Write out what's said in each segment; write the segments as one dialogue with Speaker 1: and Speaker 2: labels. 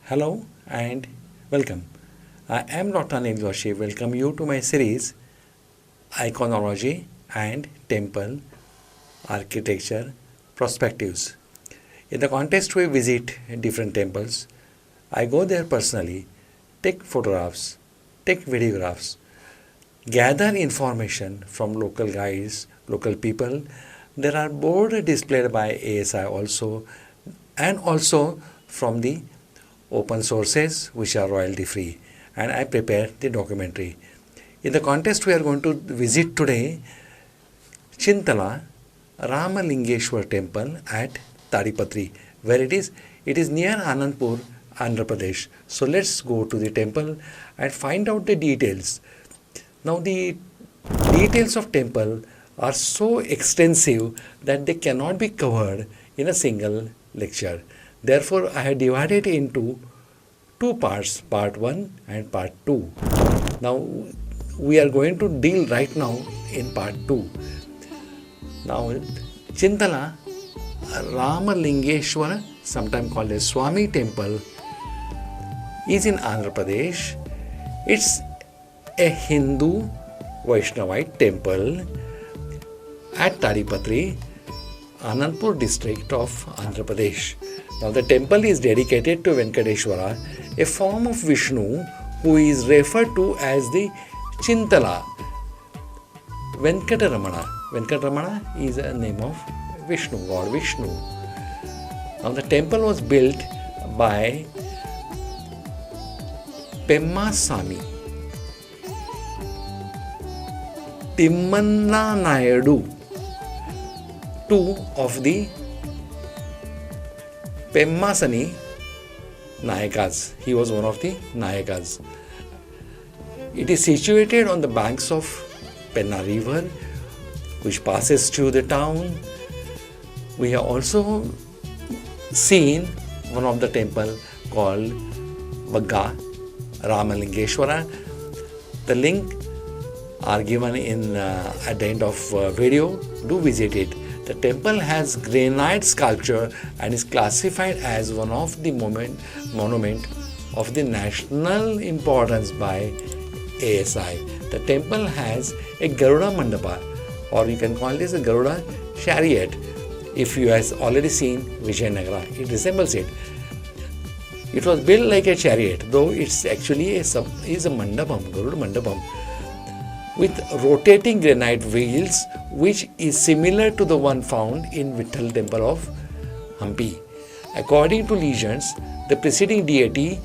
Speaker 1: Hello and welcome. I am Dr. Anil Joshi. Welcome you to my series Iconology and Temple Architecture Perspectives. In the context we visit different temples, I go there personally, take photographs, take videographs, gather information from local guides, local people. There are boards displayed by ASI also, and also from the open sources which are royalty free, and I prepare the documentary. In the context we are going to visit today Chintala Ramalingeshwar temple at Tadipatri, where it is near Anandpur, Andhra Pradesh. So let's go to the temple and find out the details. Now the details of temple are so extensive that they cannot be covered in a single lecture. Therefore, I have divided into two parts, part 1 and part 2. Now, we are going to deal right now in part 2. Now, Chintala Ramalingeshwara, sometimes called as Swami temple, is in Andhra Pradesh. It's a Hindu Vaishnavite temple at Tadipatri, Anandpur district of Andhra Pradesh. Now the temple is dedicated to Venkateshwara, a form of Vishnu who is referred to as the Chintala Venkataramana. Venkataramana is a name of Vishnu, God Vishnu. Now the temple was built by Pemma Sami, Timmanna Naidu, two of the Pemmasani Nayakas. He was one of the Nayakas. It is situated on the banks of Penna river, which passes through the town. We have also seen one of the temple called Vagga Ramalingeshwara. The link are given in at the end of video. Do visit it. The temple has granite sculpture and is classified as one of the monument of the national importance by ASI. The temple has a Garuda Mandapa, or you can call this a Garuda chariot. If you have already seen VIJAYANAGARA, it resembles it. It was built like a chariot, though it's actually is a mandapam, Garuda Mandapam, with rotating granite wheels, which is similar to the one found in Vitthal temple of Hampi. According to legends, the preceding deity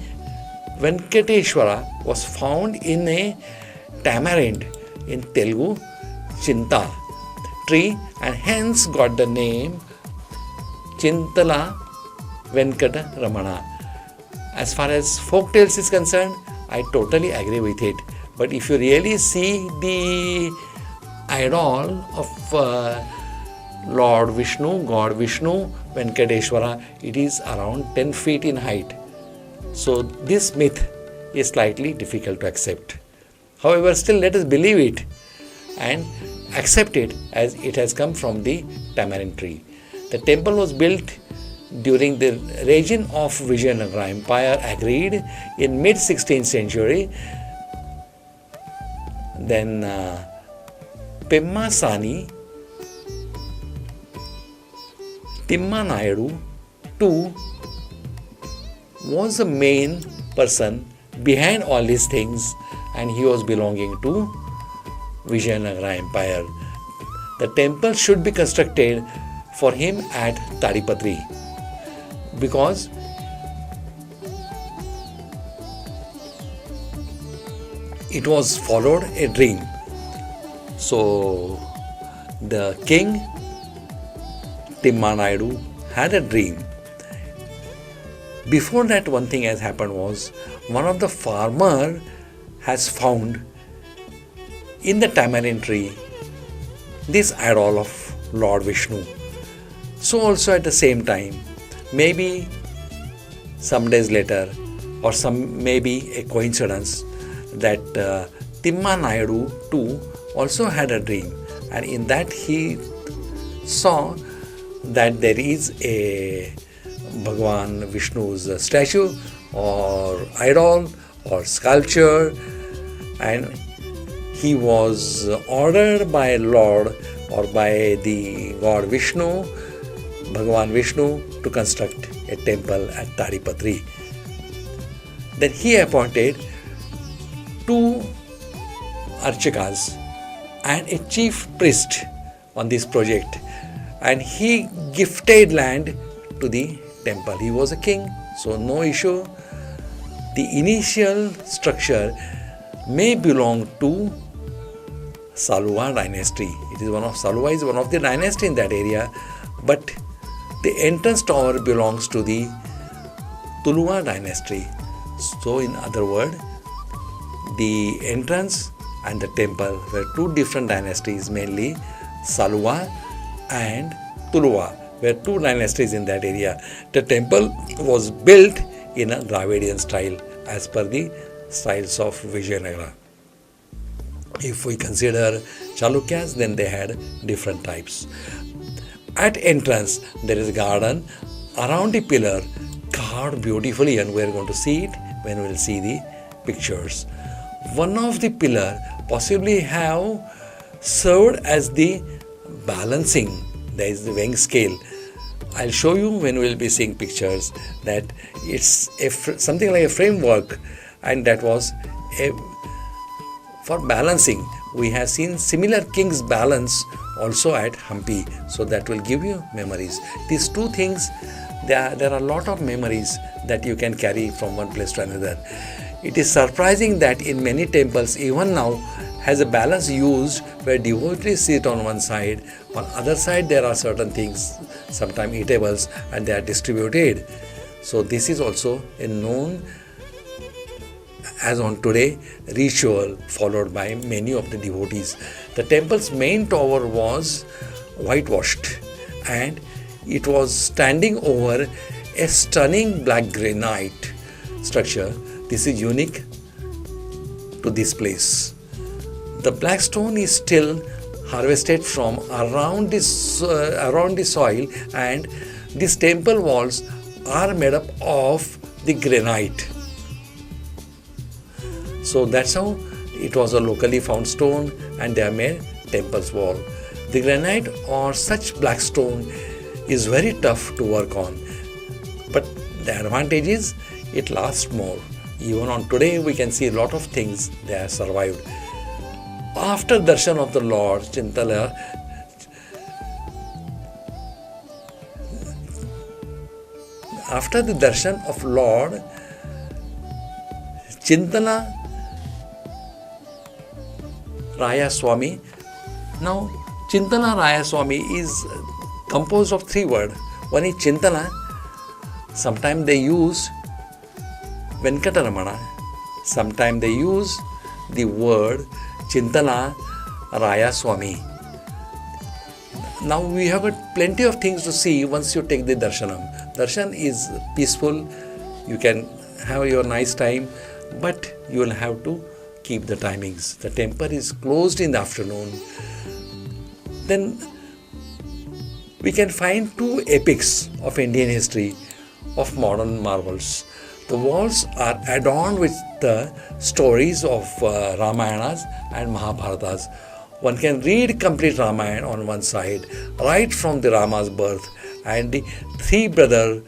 Speaker 1: Venkateshwara was found in a tamarind, in Telugu Chinta tree, and hence got the name Chintala Venkataramana. As far as folk tales is concerned, I totally agree with it. But if you really see the idol of Lord Vishnu, God Vishnu, Venkateshwara, it is around 10 feet in height. So this myth is slightly difficult to accept. However, still let us believe it and accept it as it has come from the tamarind tree. The temple was built during the reign of Vijayanagara Empire, agreed in mid-16th century. Then Pemma Sani, Timma Naidu too was the main person behind all these things, and he was belonging to Vijayanagara Empire. The temple should be constructed for him at Tadipatri because it was followed a dream. So the king Timma Naidu had a dream. Before that, one thing has happened was one of the farmer has found in the tamarind tree this idol of Lord Vishnu. So also at the same time, maybe some days later, or maybe a coincidence, that Timma Naidu too also had a dream, and in that he saw that there is a Bhagwan Vishnu's statue or idol or sculpture, and he was ordered by Lord or by the god Vishnu, Bhagwan Vishnu, to construct a temple at Tadipatri. Then he appointed 2 archakas and a chief priest on this project, and he gifted land to the temple. He was a king, so no issue. The initial structure may belong to Saluva dynasty. Saluva is one of the dynasty in that area, but the entrance tower belongs to the Tuluva dynasty. So in other words, the entrance and the temple were 2 different dynasties, mainly Saluva and Tuluva were 2 dynasties in that area. The temple was built in a Dravidian style as per the styles of Vijayanagara. If we consider Chalukyas, then they had different types. At entrance, there is a garden around the pillar carved beautifully, and we are going to see it when we will see the pictures. One of the pillar possibly have served as the balancing. There is the weighing scale. I'll show you when we will be seeing pictures that it's something like a framework, and that was for balancing. We have seen similar king's balance also at Hampi, so that will give you memories. These 2 things, there are a lot of memories that you can carry from one place to another. It is surprising that in many temples, even now, has a balance used where devotees sit on one side, on other side there are certain things, sometimes eatables, and they are distributed. So this is also a known, as on today, ritual followed by many of the devotees. The temple's main tower was whitewashed, and it was standing over a stunning black granite structure. This is unique to this place. The black stone is still harvested from around the soil, and these temple walls are made up of the granite. So that's how it was a locally found stone, and they have made temple's wall. The granite or such black stone is very tough to work on, but the advantage is it lasts more. Even on today we can see a lot of things they have survived. After darshan of the Lord, after the darshan of Lord, Chintala Raya Swami. Now, Chintala Raya Swami is composed of 3 words. One is Chintala. Sometimes they use Venkataramana. Sometimes they use the word Chintala Raya Swami. Now we have got plenty of things to see once you take the darshanam. Darshan is peaceful. You can have your nice time, but you will have to keep the timings. The temple is closed in the afternoon. Then we can find 2 epics of Indian history of modern marvels. The walls are adorned with the stories of Ramayanas and Mahabharatas. One can read complete Ramayana on one side, right from the Rama's birth, and the 3 brothers.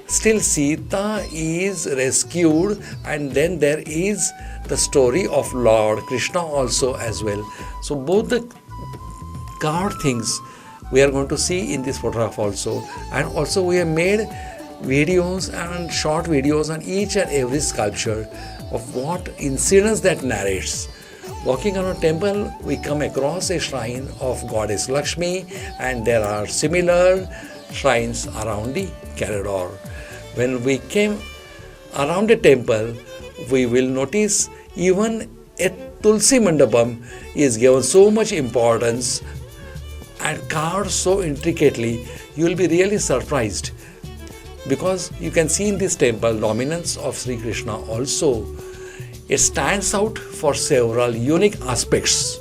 Speaker 1: Still Sita is rescued, and then there is the story of Lord Krishna also as well. So both the carved things we are going to see in this photograph also, and also we have made videos and short videos on each and every sculpture of what incidents that narrates. Walking around a temple, we come across a shrine of goddess Lakshmi, and there are similar shrines around the corridor. When we came around a temple, we will notice even a Tulsi Mandapam is given so much importance and carved so intricately, you will be really surprised, because you can see in this temple dominance of Sri Krishna also. It stands out for several unique aspects,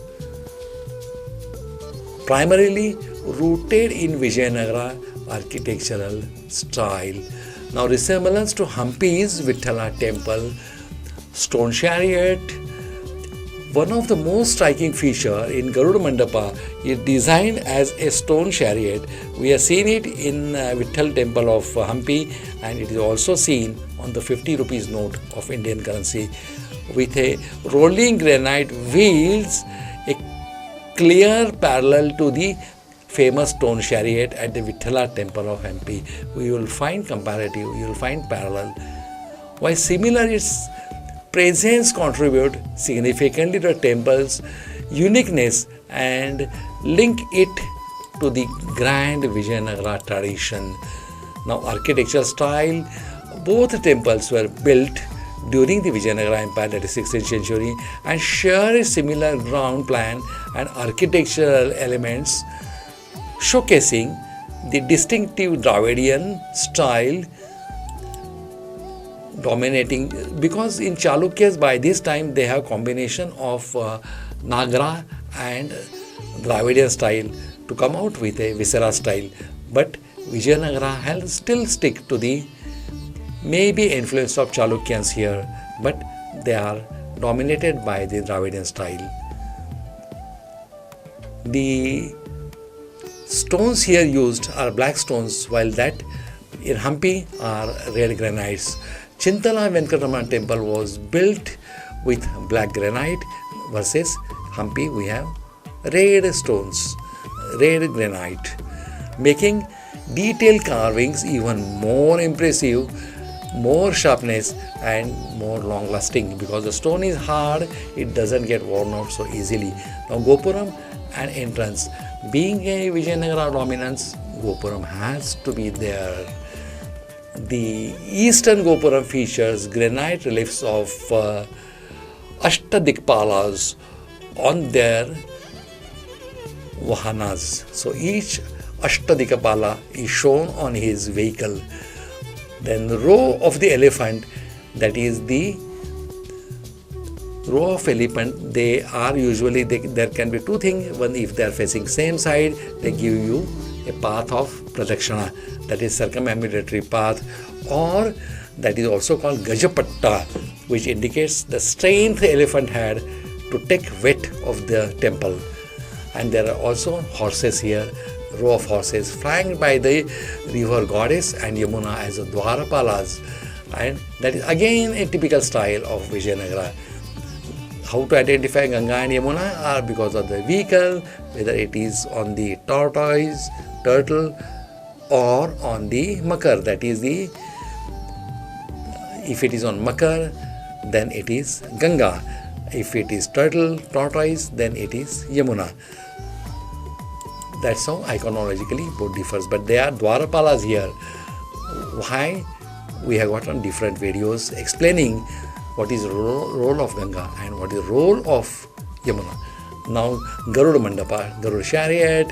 Speaker 1: primarily rooted in Vijayanagara architectural style. Now resemblance to Hampi's Vithala temple, stone chariot. One of the most striking feature in Garuda Mandapa is designed as a stone chariot. We have seen it in Vitthal temple of Hampi, and it is also seen on the 50 rupees note of Indian currency with a rolling granite wheels, a clear parallel to the famous stone chariot at the Vithala temple of Hampi. We will find comparative, you will find parallel. While similar, its presence contribute significantly to the temple's uniqueness and link it to the grand Vijayanagara tradition. Now, architectural style, both temples were built during the Vijayanagara Empire, that is 16th century, and share a similar ground plan and architectural elements, showcasing the distinctive Dravidian style dominating, because in Chalukyas by this time they have combination of Nagara and Dravidian style to come out with a Visera style, but Vijayanagara will still stick to the maybe influence of Chalukyans here, but they are dominated by the Dravidian style. The stones here used are black stones, while that in Hampi are red granites. Chintala Venkataramana temple was built with black granite versus Hampi we have red stones, red granite, making detailed carvings even more impressive, more sharpness and more long lasting, because the stone is hard, it doesn't get worn out so easily. Now Gopuram and entrance, being a Vijayanagara dominance, Gopuram has to be there. The eastern Gopuram features granite reliefs of Ashtadikpalas on their vahanas. So each Ashtadikpala is shown on his vehicle. Then the row of the elephant, that is the row of elephant, they are usually, there can be two things. One, if they are facing same side, they give you a path of pradakshana, that is circumambulatory path, or that is also called Gajapatta, which indicates the strength the elephant had to take weight of the temple. And there are also horses here, row of horses flanked by the river goddess and Yamuna as the Dwarapalas, and that is again a typical style of Vijayanagara. How to identify Ganga and Yamuna are because of the vehicle, whether it is on the tortoise, turtle, or on the makar, that is the, if it is on makar, then it is Ganga. If it is turtle, tortoise, then it is Yamuna. That's how iconologically both differs, but they are Dwarapalas here. Why? We have gotten different videos explaining what is the role of Ganga and what is the role of Yamuna. Now Garuda Mandapa, Garuda chariot,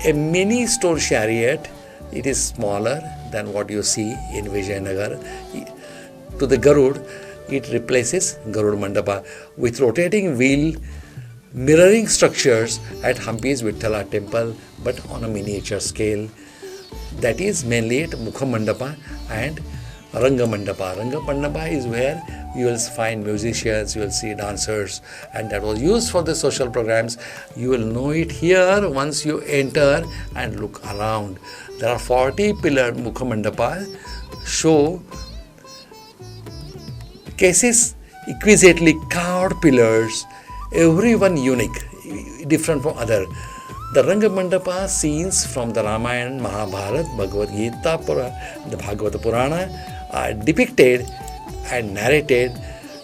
Speaker 1: a mini stone chariot. It is smaller than what you see in Vijayanagar. To the Garud, it replaces Garuda Mandapa with rotating wheel mirroring structures at Hampi's Vithala temple, but on a miniature scale. That is mainly at Mukha Mandapa and Ranga Mandapa. Ranga Mandapa is where you will find musicians, you will see dancers, and that was used for the social programs. You will know it here once you enter and look around. There are 40 pillared Mukha Mandapa, show cases exquisitely carved pillars, every one unique, different from other. The Ranga Mandapa scenes from the Ramayana, Mahabharata, Bhagavad Gita, the Bhagavata Purana are depicted and narrated,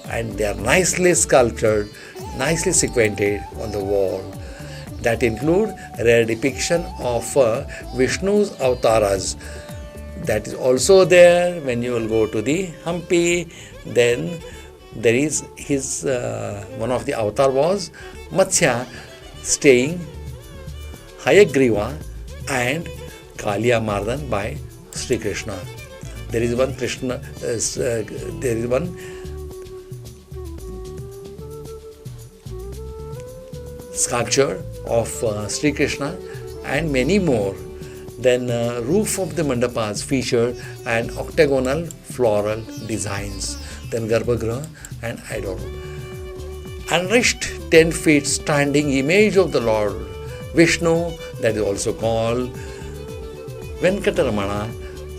Speaker 1: and they are nicely sculptured, nicely sequented on the wall. That include rare depiction of Vishnu's avataras. That is also there when you will go to the Hampi. Then there is his, one of the avatar was Matsya staying Hayagriva and Kaliya Mardan by Sri Krishna. There is one Krishna, there is one sculpture of Sri Krishna and many more. Then roof of the mandapas feature an octagonal floral designs. Then Garbhagriha and idol. Enriched 10 feet standing image of the Lord Vishnu, that is also called Venkataramana,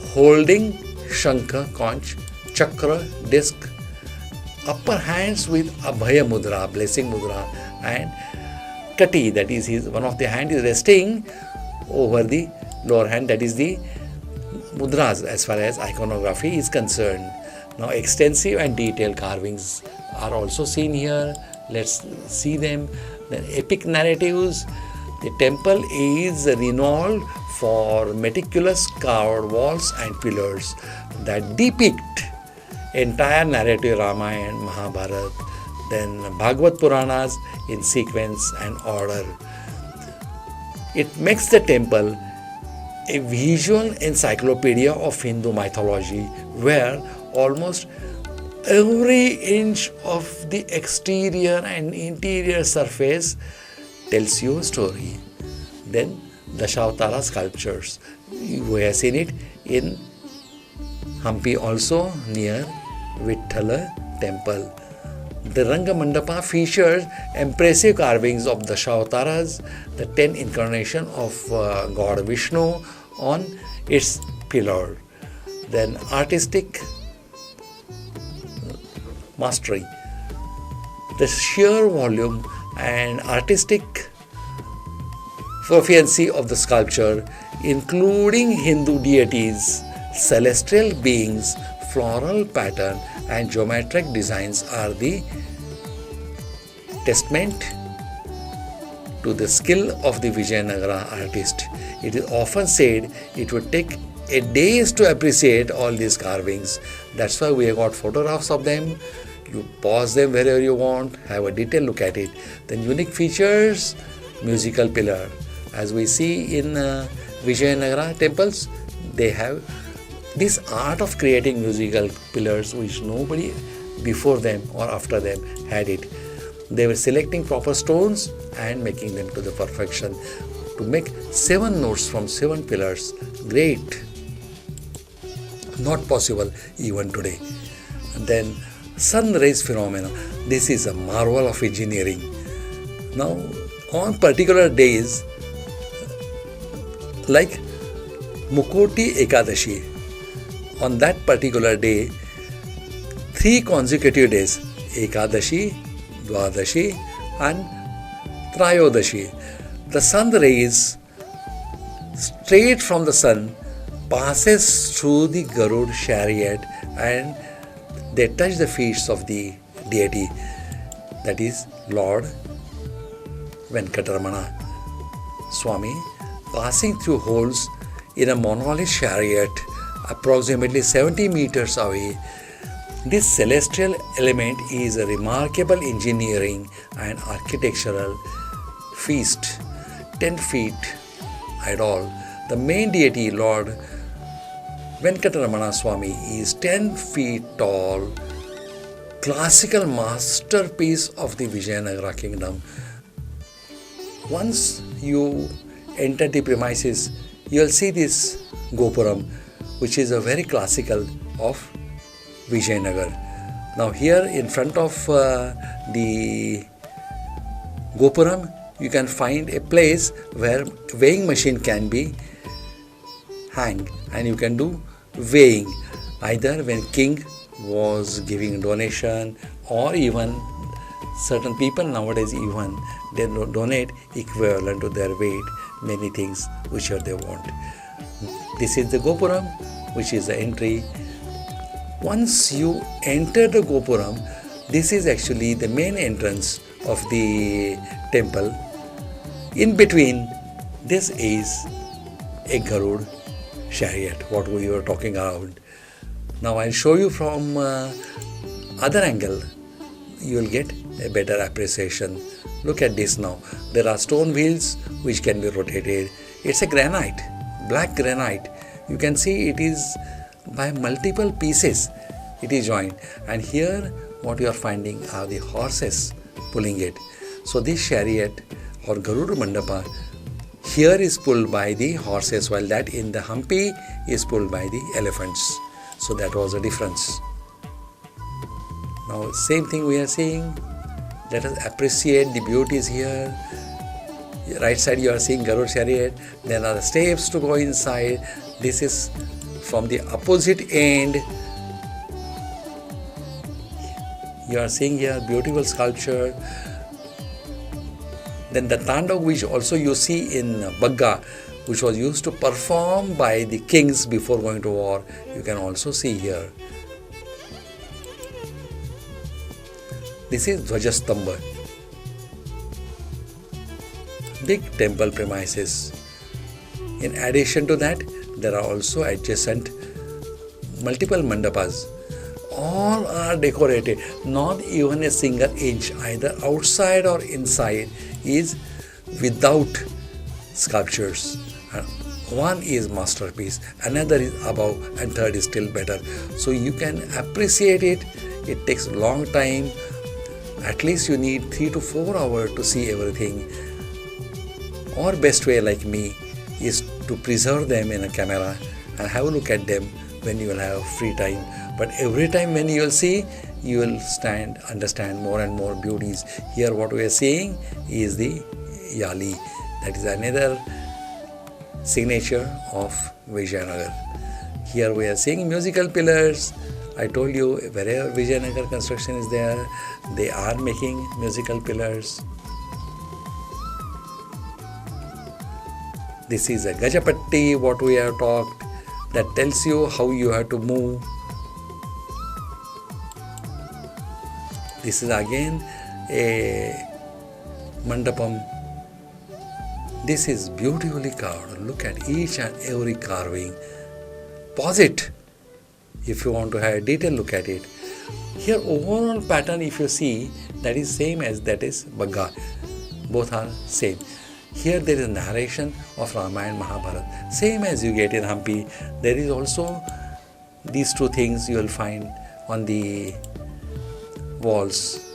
Speaker 1: holding Shankha, conch, chakra, disc, upper hands with Abhaya Mudra, blessing mudra, and Kati, that is his one of the hand is resting over the lower hand, that is the mudras as far as iconography is concerned. Now extensive and detailed carvings are also seen here. Let's see them. Then epic narratives. The temple is renowned for meticulous carved walls and pillars that depict entire narrative Ramayana, Mahabharata, then Bhagavad Puranas in sequence and order. It makes the temple a visual encyclopedia of Hindu mythology, where almost every inch of the exterior and interior surface tells you a story. Then Dashavatara sculptures. You have seen it in Hampi also near Vithala temple. The Ranga Mandapa features impressive carvings of the Dashavataras, the 10 incarnation of God Vishnu on its pillar. Then artistic mastery. The sheer volume and artistic proficiency of the sculpture, including Hindu deities, celestial beings, floral pattern and geometric designs, are the testament to the skill of the Vijayanagara artist. It is often said it would take a days to appreciate all these carvings. That's why we have got photographs of them. You pause them wherever you want, have a detailed look at it. Then unique features, musical pillar. As we see in Vijayanagara temples, they have this art of creating musical pillars which nobody before them or after them had it. They were selecting proper stones and making them to the perfection to make 7 notes from 7 pillars. Great. Not possible even today. And then sun rays phenomena. This is a marvel of engineering. Now, on particular days, like Mukoti Ekadashi, on that particular day, 3 consecutive days, Ekadashi, Dwadashi and Trayodashi, the sun rays straight from the sun passes through the Garud chariot and they touch the feet of the deity, that is Lord Venkataramana Swami, passing through holes in a monolith chariot approximately 70 meters away. This celestial element is a remarkable engineering and architectural feast. 10 feet idol. The main deity, Lord Venkataramana Swami, is 10 feet tall, classical masterpiece of the Vijayanagara kingdom. Once you enter the premises, you will see this Gopuram, which is a very classical of Vijayanagar. Now here in front of the Gopuram, you can find a place where weighing machine can be hang and you can do weighing, either when king was giving donation or even certain people nowadays even they donate equivalent to their weight, many things whichever they want. This is the Gopuram, which is the entry. Once you enter the Gopuram, this is actually the main entrance of the temple. In between, this is a Garud chariot, what we were talking about. Now I'll show you from other angle. You will get a better appreciation. Look at this now. There are stone wheels which can be rotated. It's a granite, black granite. You can see it is by multiple pieces. It is joined. And here what you are finding are the horses pulling it. So this chariot or Garuda Mandapa here is pulled by the horses, while that in the Hampi is pulled by the elephants. So that was the difference. Now same thing we are seeing. Let us appreciate the beauties here. Right side you are seeing Garud chariot. There are the steps to go inside. This is from the opposite end. You are seeing here beautiful sculpture. Then the Tandav, which also you see in Bagga, which was used to perform by the kings before going to war, you can also see here. This is Dhwajastambha. Big temple premises. In addition to that, there are also adjacent multiple mandapas. All are decorated. Not even a single inch, either outside or inside, is without sculptures. One is masterpiece, another is above, and third is still better. So you can appreciate it. It takes a long time. At least you need 3 to 4 hours to see everything. Or best way, like me, is to preserve them in a camera and have a look at them when you will have free time. But every time when you will see, you will understand more and more beauties. Here what we are seeing is the Yali. That is another signature of Vijayanagar. Here we are seeing musical pillars. I told you, wherever Vijayanagar construction is there, they are making musical pillars. This is a Gajapatti, what we have talked, that tells you how you have to move. This is again a mandapam. This is beautifully carved. Look at each and every carving. Pause it if you want to have a detailed look at it. Here overall pattern, if you see, that is same as that is Bagga. Both are same. Here there is narration of Ramayana and Mahabharata. Same as you get in Hampi. There is also these two things you will find on the walls.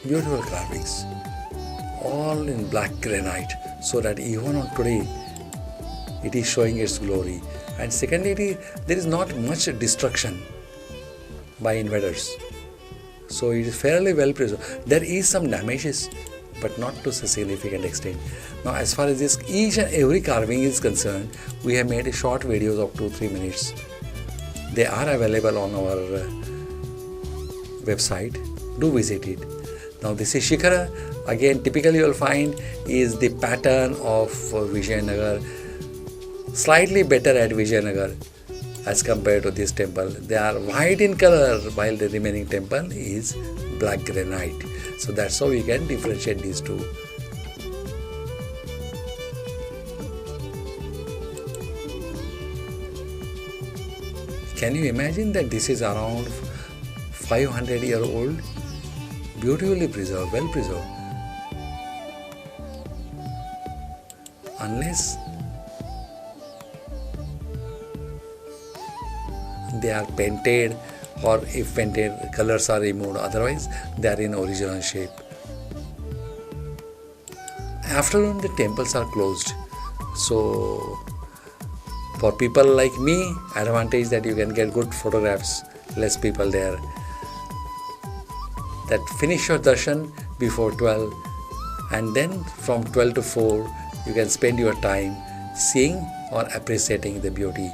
Speaker 1: Beautiful carvings, all in black granite, so that even on today it is showing its glory. And secondly, there is not much destruction by invaders, so it is fairly well preserved. There is some damages, but not to a significant extent. Now, as far as this each and every carving is concerned, we have made a short videos of 2-3 minutes. They are available on our website. Do visit it. Now this is Shikhara. Again, typically you will find is the pattern of Vijayanagar. Slightly better at Vijayanagar as compared to this temple. They are white in color, while the remaining temple is black granite. So that's how we can differentiate these two. Can you imagine that this is around 500-year-old? Beautifully preserved, well preserved. Unless they are painted, or if painted, colors are removed, otherwise they are in original shape. Afternoon the temples are closed, so for people like me, advantage that you can get good photographs, less people there. That finish your darshan before 12, and then from 12 to 4 you can spend your time seeing or appreciating the beauty.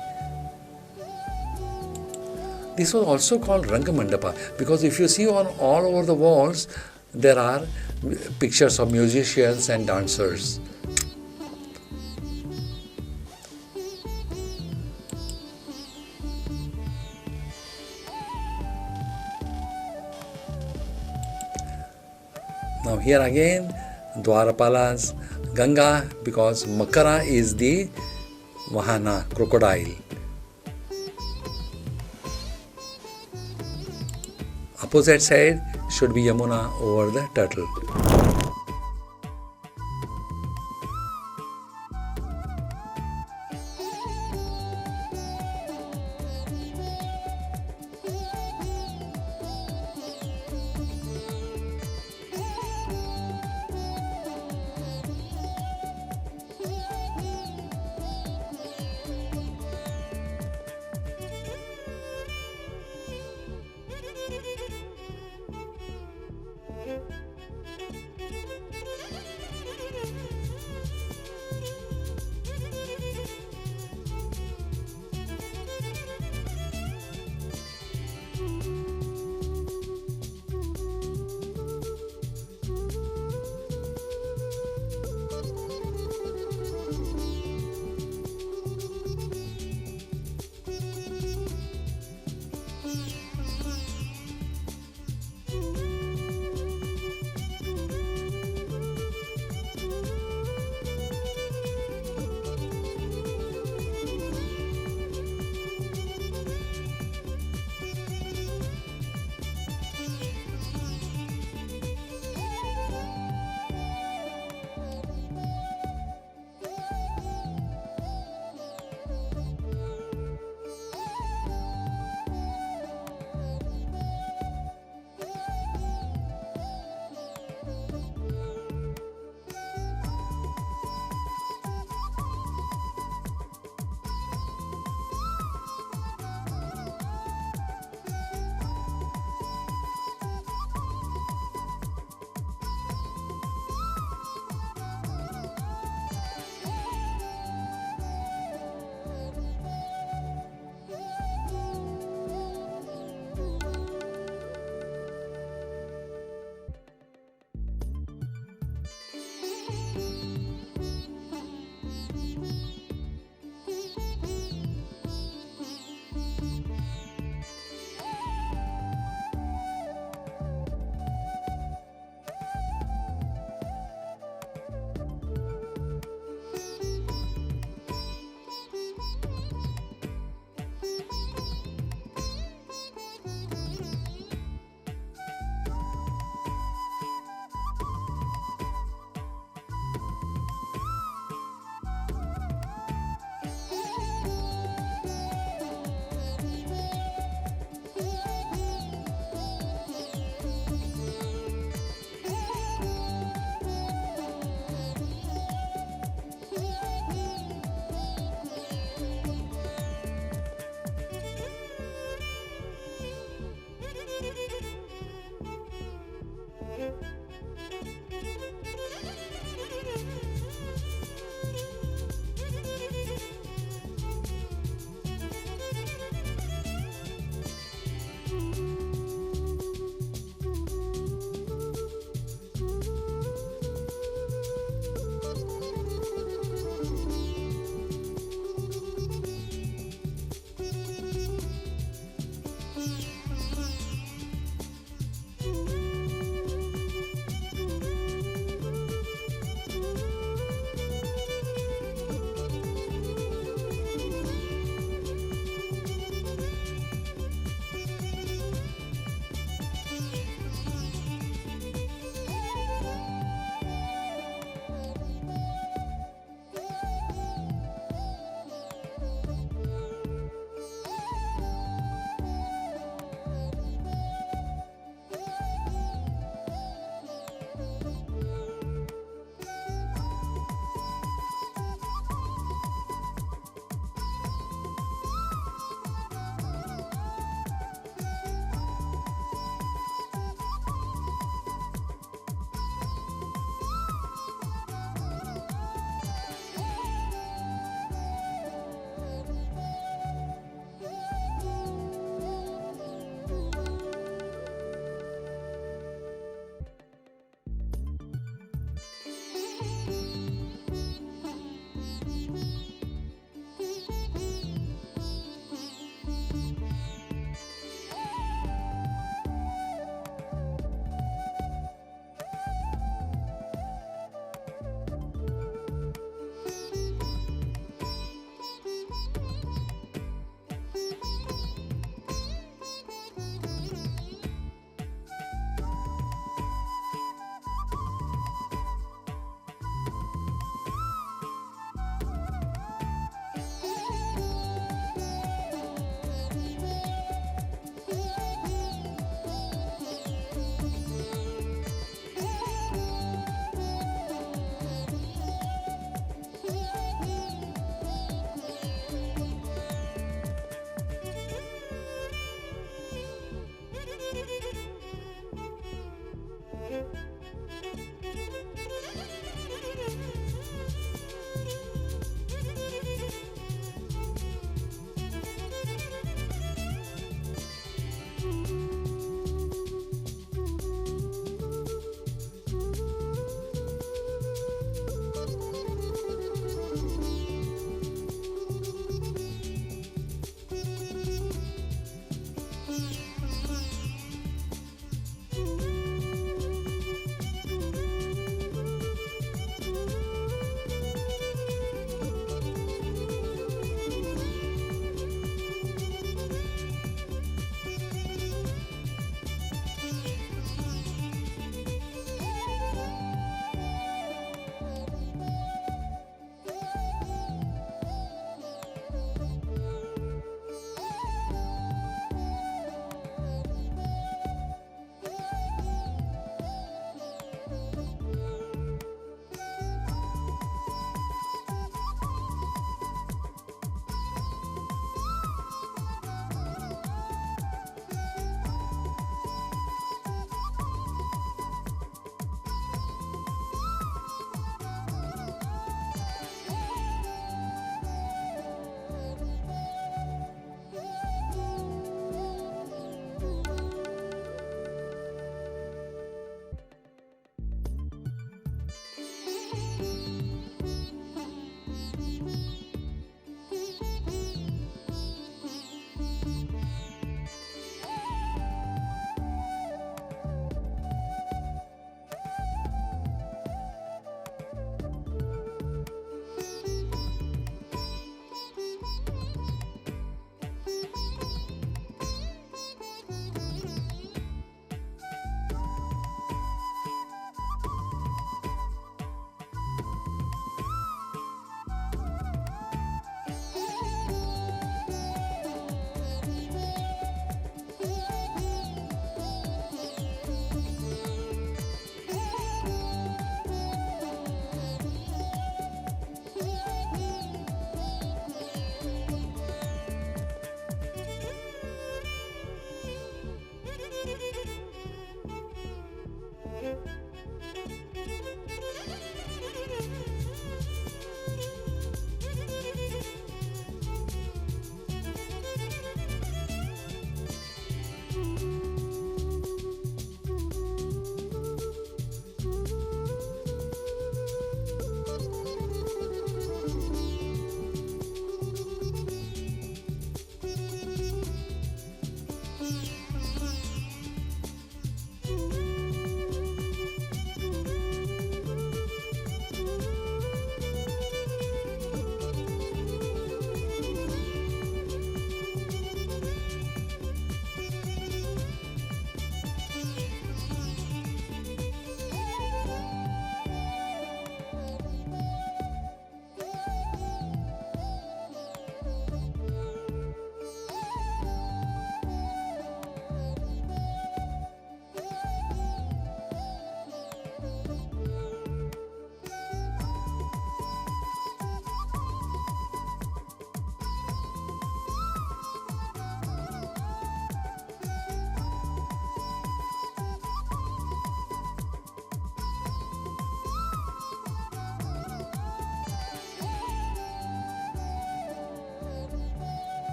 Speaker 1: This was also called Rangamandapa, because if you see on all over the walls there are pictures of musicians and dancers. Now here again Dwarapalas, Ganga, because Makara is the Vahana, crocodile. opposite side should be Yamuna over the turtle.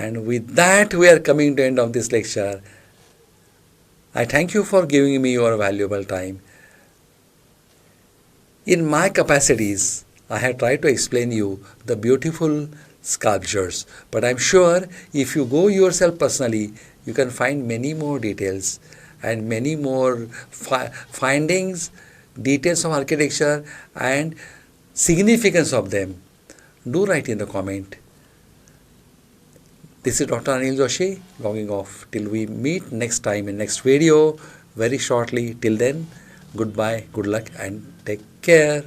Speaker 1: And with that, we are coming to the end of this lecture. I thank you for giving me your valuable time. In my capacities, I have tried to explain you the beautiful sculptures, but I'm sure if you go yourself personally, you can find many more details and many more findings, details of architecture and significance of them. Do write in the comment. This is Dr. Anil Joshi logging off till we meet next time in next video very shortly. Till then, goodbye, good luck and take care.